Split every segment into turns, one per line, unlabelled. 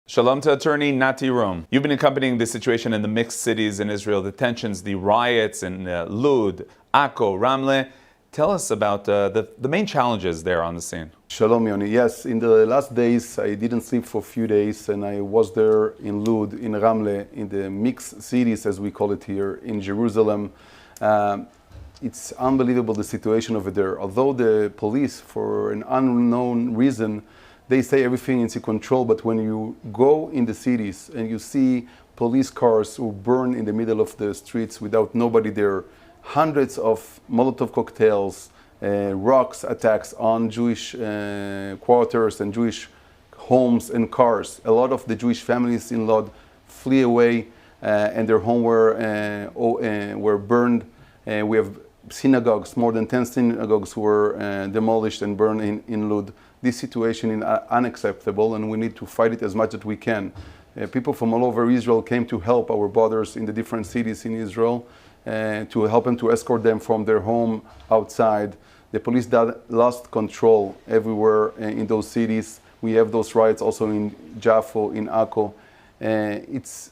Shalom to attorney Nati Rom. You've been accompanying the situation in the mixed cities in Israel, the tensions, the riots in Lud, Akko, Ramle. Tell us about the main challenges there on the scene.
Shalom, Yoni. Yes, in the last days, I didn't sleep for a few days, and I was there in Lud, in Ramle, in the mixed cities, as we call it here, in Jerusalem. It's unbelievable, the situation over there. Although the police, for an unknown reason, they say everything is in control, but when you go in the cities and you see police cars who burn in the middle of the streets without nobody there, hundreds of Molotov cocktails, rocks attacks on Jewish quarters and Jewish homes and cars. A lot of the Jewish families in Lod flee away and their home were burned. We have synagogues, more than 10 synagogues were demolished and burned in Lod. This situation is unacceptable, and we need to fight it as much as we can. People from all over Israel came to help our brothers in the different cities in Israel, to help them, to escort them from their home outside. The police lost control everywhere in those cities. We have those riots also in Jaffa, in Akko. It's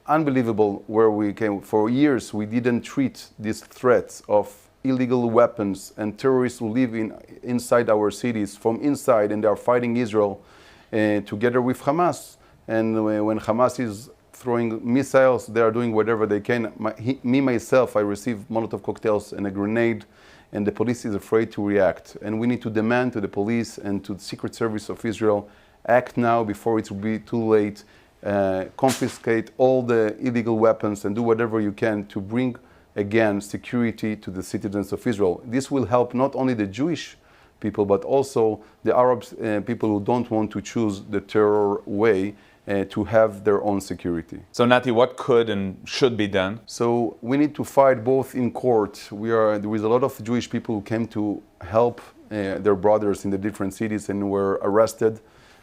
unbelievable where we came. For years, we didn't treat these threats of illegal weapons and terrorists who live inside our cities from inside, and they are fighting Israel together with Hamas. And when Hamas is throwing missiles, they are doing whatever they can. Myself, I received Molotov cocktails and a grenade, and the police is afraid to react. And we need to demand to the police and to the Secret Service of Israel, act now before it will be too late. Confiscate all the illegal weapons and do whatever you can to bring again security to the citizens of Israel. This will help not only the Jewish people, but also the Arab people who don't want to choose the terror way to have their own security.
So Nati, what could and should be done?
So we need to fight both in court. There is a lot of Jewish people who came to help their brothers in the different cities and were arrested.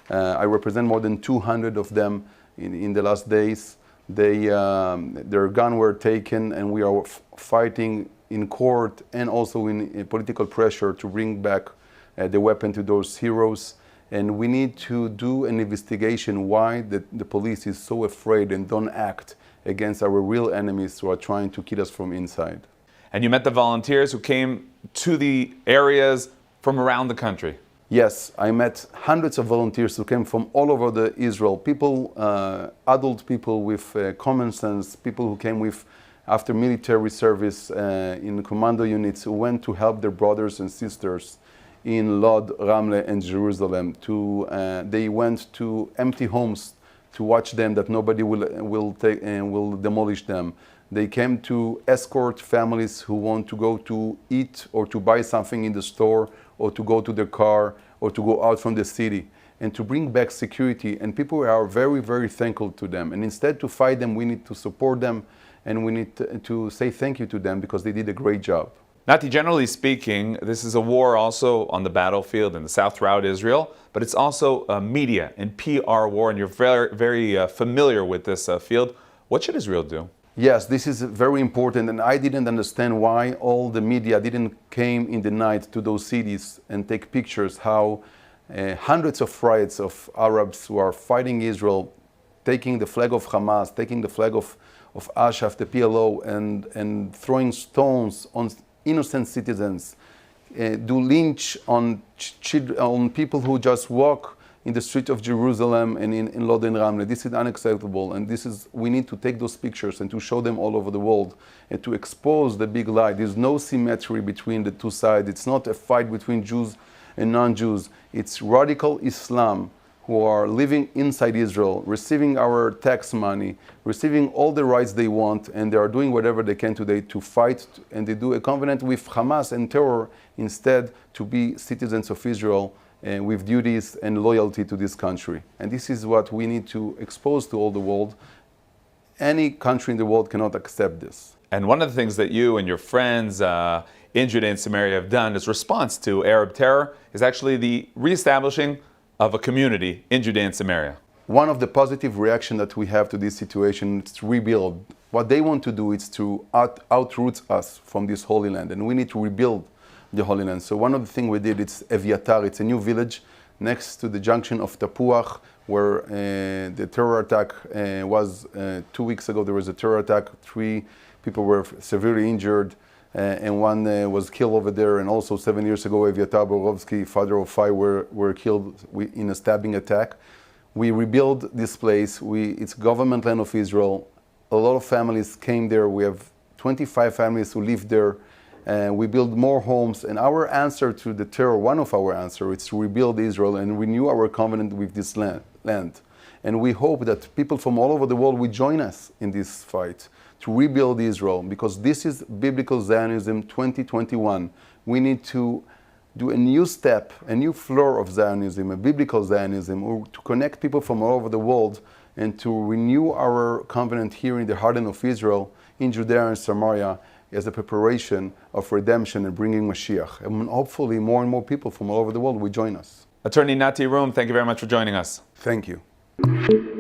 I represent more than 200 of them in the last days. Their guns were taken, and we are fighting in court and also in political pressure to bring back the weapon to those heroes. And we need to do an investigation why the police is so afraid and don't act against our real enemies who are trying to kill us from inside.
And you met the volunteers who came to the areas from around the country.
Yes, I met hundreds of volunteers who came from all over Israel. People, adult people with common sense, people who came with after military service in commando units, who went to help their brothers and sisters in Lod, Ramle, and Jerusalem. They went to empty homes to watch them, that nobody will demolish them. They came to escort families who want to go to eat or to buy something in the store, or to go to their car, or to go out from the city, and to bring back security. And people are very, very thankful to them. And instead to fight them, we need to support them, and we need to say thank you to them, because they did a great job.
Nati, generally speaking, this is a war also on the battlefield in the south throughout Israel, but it's also a media and PR war, and you're very, very familiar with this field. What should Israel do?
Yes, this is very important, and I didn't understand why all the media didn't came in the night to those cities and take pictures, how hundreds of riots of Arabs who are fighting Israel, taking the flag of Hamas, taking the flag of Ashraf, the PLO, and throwing stones on innocent citizens, do lynch on people who just walk in the street of Jerusalem and in Lod and Ramle. This is unacceptable, and we need to take those pictures and to show them all over the world and to expose the big lie. There's no symmetry between the two sides. It's not a fight between Jews and non-Jews. It's radical Islam who are living inside Israel, receiving our tax money, receiving all the rights they want, and they are doing whatever they can today to fight, and they do a covenant with Hamas and terror instead to be citizens of Israel with duties and loyalty to this country. And this is what we need to expose to all the world. Any country in the world cannot accept this.
And one of the things that you and your friends in Judea and Samaria have done as response to Arab terror is actually the reestablishing of a community in Judea and Samaria.
One of the positive reactions that we have to this situation is to rebuild. What they want to do is to outroot us from this Holy Land, and we need to rebuild the Holy Land. So one of the things we did, it's Eviatar. It's a new village next to the junction of Tapuach, where the terror attack was 2 weeks ago. There was a terror attack. 3 people were severely injured, and 1 was killed over there. And also 7 years ago, Eviatar Borovsky, father of 5, were killed in a stabbing attack. We rebuilt this place. It's government land of Israel. A lot of families came there. We have 25 families who live there. We build more homes. And our answer to the terror, one of our answers, is to rebuild Israel and renew our covenant with this land. And we hope that people from all over the world will join us in this fight to rebuild Israel, because this is Biblical Zionism 2021. We need to do a new step, a new floor of Zionism, a biblical Zionism, or to connect people from all over the world and to renew our covenant here in the heartland of Israel, in Judea and Samaria, as a preparation of redemption and bringing Mashiach. And hopefully more and more people from all over the world will join us.
Attorney Nati Rum, thank you very much for joining us.
Thank you.